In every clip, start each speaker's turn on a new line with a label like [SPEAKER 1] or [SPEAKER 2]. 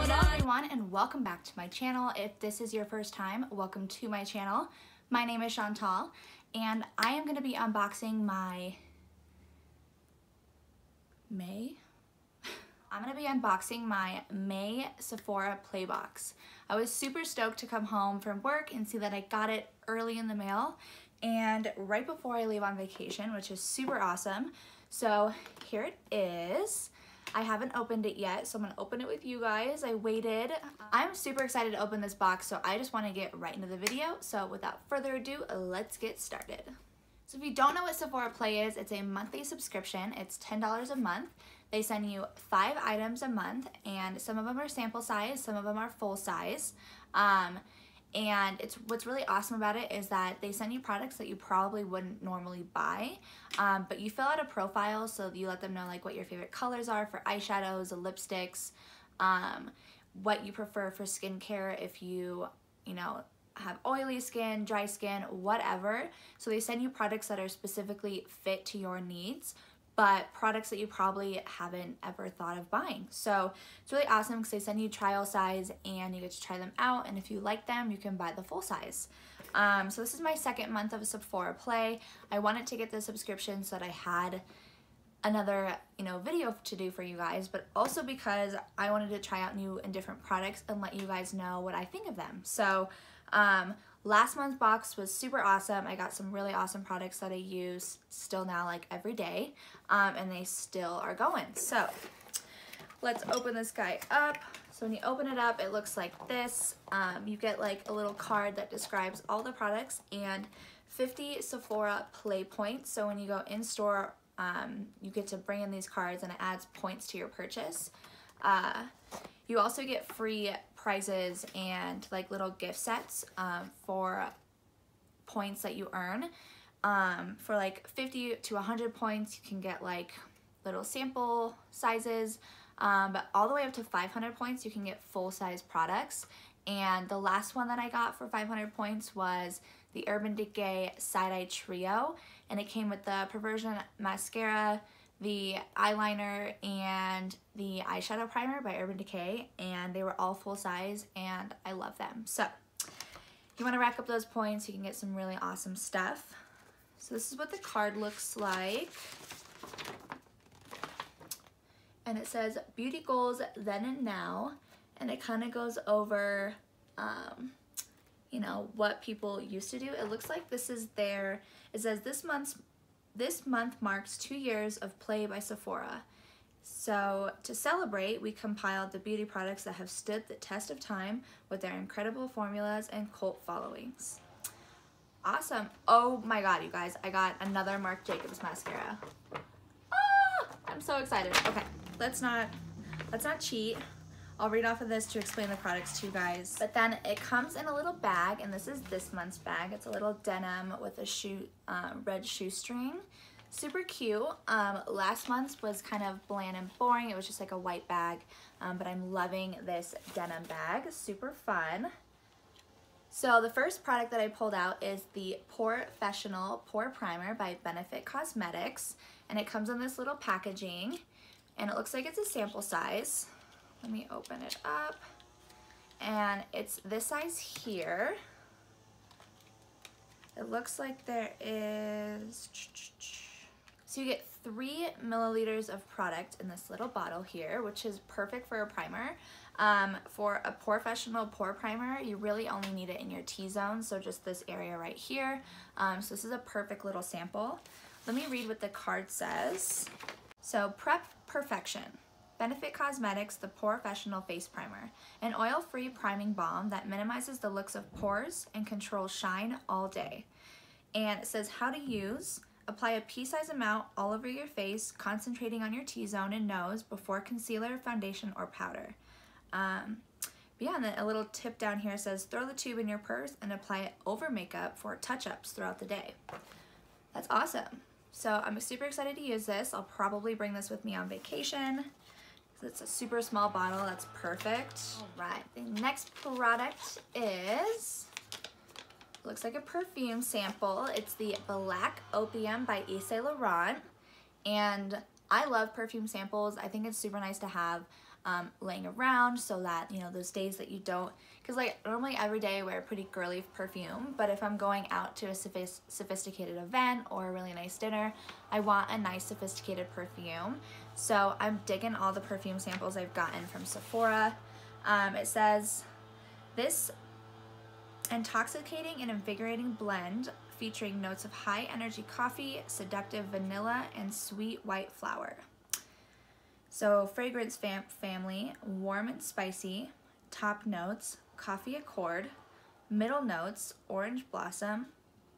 [SPEAKER 1] Hello everyone and welcome back to my channel. If this is your first time, welcome to my channel. My name is Chantal and I am going to be unboxing my May Sephora Play Box. I was super stoked to come home from work and see that I got it early in the mail and right before I leave on vacation, which is super awesome. So here it is. I haven't opened it yet, so I'm gonna open it with you guys. I waited. I'm super excited to open this box, so I just wanna get right into the video. So without further ado, let's get started. So if you don't know what Sephora Play is, it's a monthly subscription. It's $10 a month. They send you 5 items a month, and some of them are sample size, some of them are full size. And what's really awesome about it is that they send you products that you probably wouldn't normally buy, but you fill out a profile, so you let them know like what your favorite colors are for eyeshadows, lipsticks, what you prefer for skincare if you have oily skin, dry skin, whatever. So they send you products that are specifically fit to your needs, but products that you probably haven't ever thought of buying. So it's really awesome because they send you trial size and you get to try them out, and if you like them, you can buy the full size. So this is my second month of Sephora Play. I wanted to get the subscription so that I had another video to do for you guys, but also because I wanted to try out new and different products and let you guys know what I think of them. So last month's box was super awesome. I got some really awesome products that I use still now, like every day, and they still are going. So let's open this guy up. So when you open it up, it looks like this. You get like a little card that describes all the products and 50 Sephora Play points. So when you go in store, you get to bring in these cards and it adds points to your purchase. You also get free prizes and like little gift sets for points that you earn. For like 50 to 100 points, you can get like little sample sizes, but all the way up to 500 points, you can get full-size products. And the last one that I got for 500 points was the Urban Decay Side-Eye Trio, and it came with the Perversion Mascara, the eyeliner, and the eyeshadow primer by Urban Decay, and they were all full size and I love them. So if you want to rack up those points, you can get some really awesome stuff. So this is what the card looks like, and it says beauty goals then and now, and it kind of goes over what people used to do. It looks like this is it says this month marks 2 years of Play by Sephora. So to celebrate, we compiled the beauty products that have stood the test of time with their incredible formulas and cult followings. Awesome. Oh my god, you guys, I got another Marc Jacobs mascara. Ah, I'm so excited. Okay, let's not cheat. I'll read off of this to explain the products to you guys. But then it comes in a little bag, and this is this month's bag. It's a little denim with a red shoestring. Super cute. Last month's was kind of bland and boring. It was just like a white bag, but I'm loving this denim bag. Super fun. So the first product that I pulled out is the Professional Pore Primer by Benefit Cosmetics, and it comes in this little packaging, and it looks like it's a sample size. Let me open it up, and it's this size here. It looks like there is, so you get 3 milliliters of product in this little bottle here, which is perfect for a primer. For a Professional Pore Primer, you really only need it in your T-zone, so just this area right here. So this is a perfect little sample. Let me read what the card says. So Prep Perfection. Benefit Cosmetics, the Professional Face Primer, an oil-free priming balm that minimizes the looks of pores and controls shine all day. And it says how to use. Apply a pea-sized amount all over your face, concentrating on your T-zone and nose before concealer, foundation, or powder. Yeah, and then a little tip down here says throw the tube in your purse and apply it over makeup for touch-ups throughout the day. That's awesome. So I'm super excited to use this. I'll probably bring this with me on vacation. It's a super small bottle. That's perfect. All right, the next product looks like a perfume sample. It's the Black Opium by Yves Saint Laurent, and I love perfume samples. I think it's super nice to have laying around so that, you know, those days that you don't, because like normally every day I wear a pretty girly perfume, but if I'm going out to a sophisticated event or a really nice dinner, I want a nice sophisticated perfume. So I'm digging all the perfume samples I've gotten from Sephora. It says, this intoxicating and invigorating blend featuring notes of high energy coffee, seductive vanilla, and sweet white flower. So fragrance family, warm and spicy, top notes, coffee accord, middle notes, orange blossom,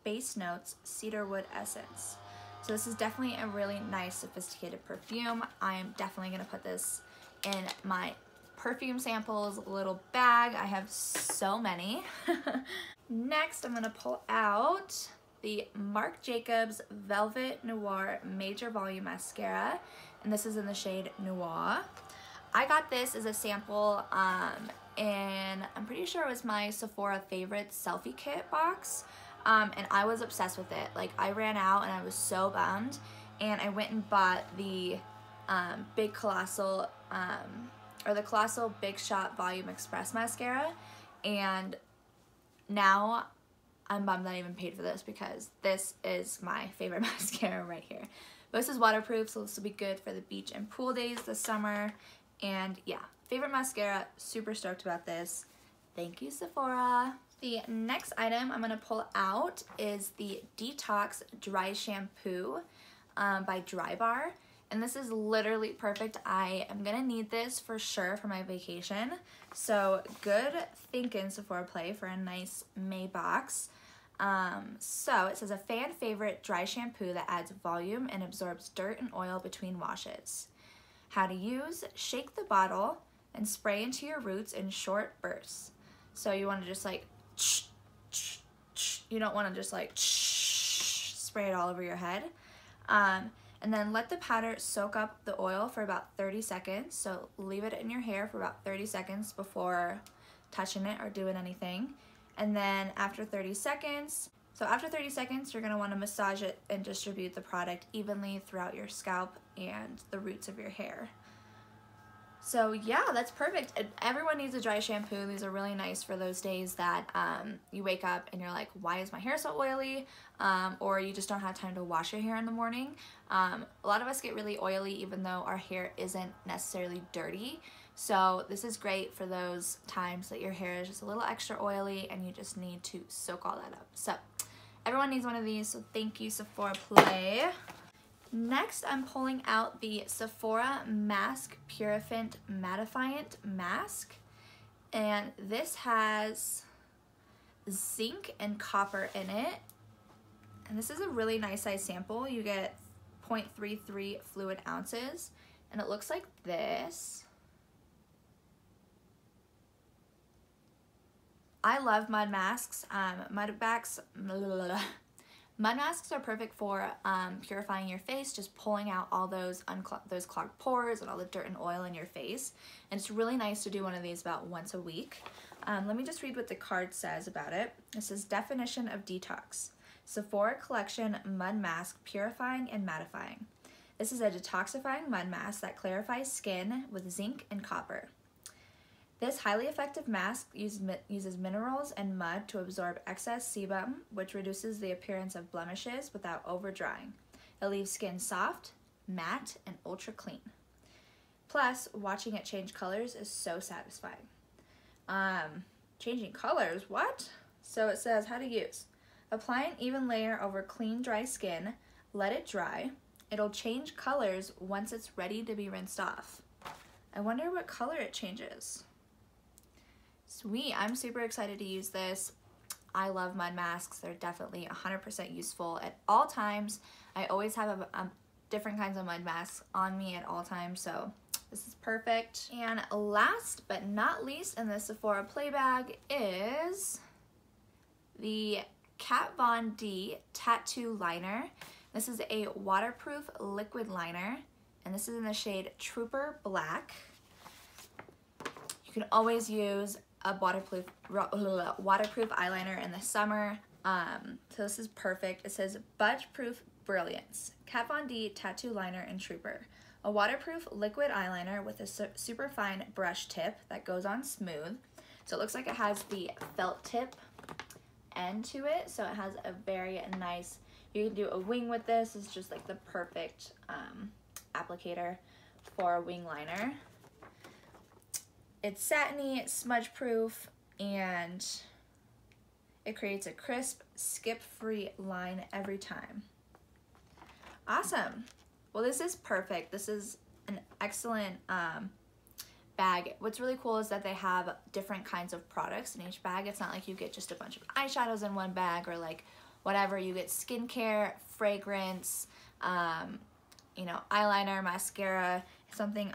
[SPEAKER 1] base notes, cedarwood essence. So this is definitely a really nice sophisticated perfume. I am definitely gonna put this in my perfume samples little bag. I have so many. Next, I'm gonna pull out the Marc Jacobs Velvet Noir Major Volume Mascara, and this is in the shade Noir. I got this as a sample and I'm pretty sure it was my Sephora favorite selfie kit box, and I was obsessed with it. Like, I ran out and I was so bummed, and I went and bought the Big Colossal or the Colossal Big Shot Volume Express Mascara, and now I'm bummed that I even paid for this because this is my favorite mascara right here. But this is waterproof, so this will be good for the beach and pool days this summer. And yeah, favorite mascara, super stoked about this. Thank you, Sephora. The next item I'm gonna pull out is the Detox Dry Shampoo by Drybar. And this is literally perfect. I am gonna need this for sure for my vacation. So good thinking, Sephora Play, for a nice May box. So it says, a fan favorite dry shampoo that adds volume and absorbs dirt and oil between washes. How to use: shake the bottle and spray into your roots in short bursts. So you want to just like, you don't want to just like spray it all over your head. And then let the powder soak up the oil for about 30 seconds. So leave it in your hair for about 30 seconds before touching it or doing anything. And then after 30 seconds, you're gonna wanna massage it and distribute the product evenly throughout your scalp and the roots of your hair. So yeah, that's perfect. Everyone needs a dry shampoo. These are really nice for those days that you wake up and you're like, why is my hair so oily? Or you just don't have time to wash your hair in the morning. A lot of us get really oily even though our hair isn't necessarily dirty. So this is great for those times that your hair is just a little extra oily and you just need to soak all that up. So everyone needs one of these, so thank you, Sephora Play. Next, I'm pulling out the Sephora Mask Purifiant Mattifiant Mask, and this has zinc and copper in it, and this is a really nice size sample. You get 0.33 fluid ounces, and it looks like this. I love mud masks. Mud masks are perfect for purifying your face, just pulling out all those clogged pores and all the dirt and oil in your face. And it's really nice to do one of these about once a week. Let me just read what the card says about it. It says, definition of detox. Sephora Collection Mud Mask, purifying and mattifying. This is a detoxifying mud mask that clarifies skin with zinc and copper. This highly effective mask uses minerals and mud to absorb excess sebum, which reduces the appearance of blemishes without over-drying. It leaves skin soft, matte, and ultra clean. Plus, watching it change colors is so satisfying. Changing colors, what? So it says how to use. Apply an even layer over clean, dry skin, let it dry. It'll change colors once it's ready to be rinsed off. I wonder what color it changes. Sweet, I'm super excited to use this. I love mud masks. They're definitely 100% useful at all times. I always have different kinds of mud masks on me at all times, so this is perfect. And last but not least in the Sephora Play bag is the Kat Von D Tattoo Liner. This is a waterproof liquid liner, and this is in the shade Trooper Black. You can always use a waterproof eyeliner in the summer. So this is perfect. It says budge-proof Brilliance Kat Von D Tattoo Liner and Trooper. A waterproof liquid eyeliner with a super fine brush tip that goes on smooth. So it looks like it has the felt tip end to it, so it has a very nice, you can do a wing with this. It's just like the perfect applicator for a wing liner. It's satiny, smudge proof, and it creates a crisp, skip-free line every time. Awesome. Well, this is perfect. This is an excellent bag. What's really cool is that they have different kinds of products in each bag. It's not like you get just a bunch of eyeshadows in one bag or like whatever. You get skincare, fragrance, you know, eyeliner, mascara, something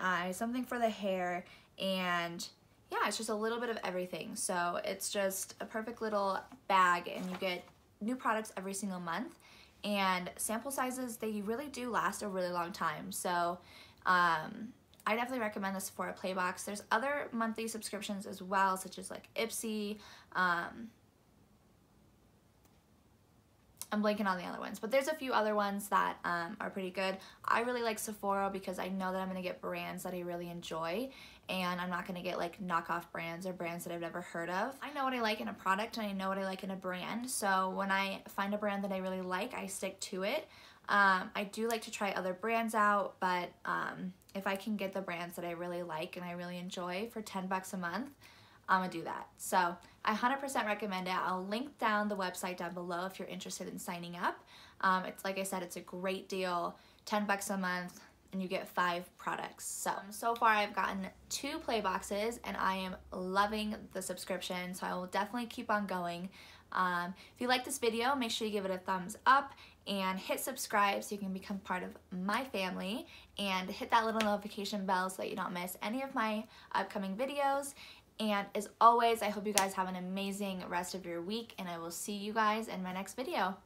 [SPEAKER 1] for the hair, and yeah, it's just a little bit of everything. So it's just a perfect little bag, and you get new products every single month. And sample sizes, they really do last a really long time. So I definitely recommend the Sephora Playbox. There's other monthly subscriptions as well, such as like Ipsy. I'm blanking on the other ones, but there's a few other ones that are pretty good. I really like Sephora because I know that I'm going to get brands that I really enjoy, and I'm not going to get like knockoff brands or brands that I've never heard of. I know what I like in a product, and I know what I like in a brand, so when I find a brand that I really like, I stick to it. I do like to try other brands out, but if I can get the brands that I really like and I really enjoy for 10 bucks a month, I'm gonna do that. So I 100% recommend it. I'll link down the website down below if you're interested in signing up. It's like I said, it's a great deal, 10 bucks a month, and you get 5 products. So far I've gotten 2 play boxes, and I am loving the subscription, so I will definitely keep on going. If you like this video, make sure you give it a thumbs up and hit subscribe so you can become part of my family, and hit that little notification bell so that you don't miss any of my upcoming videos. And as always, I hope you guys have an amazing rest of your week, and I will see you guys in my next video.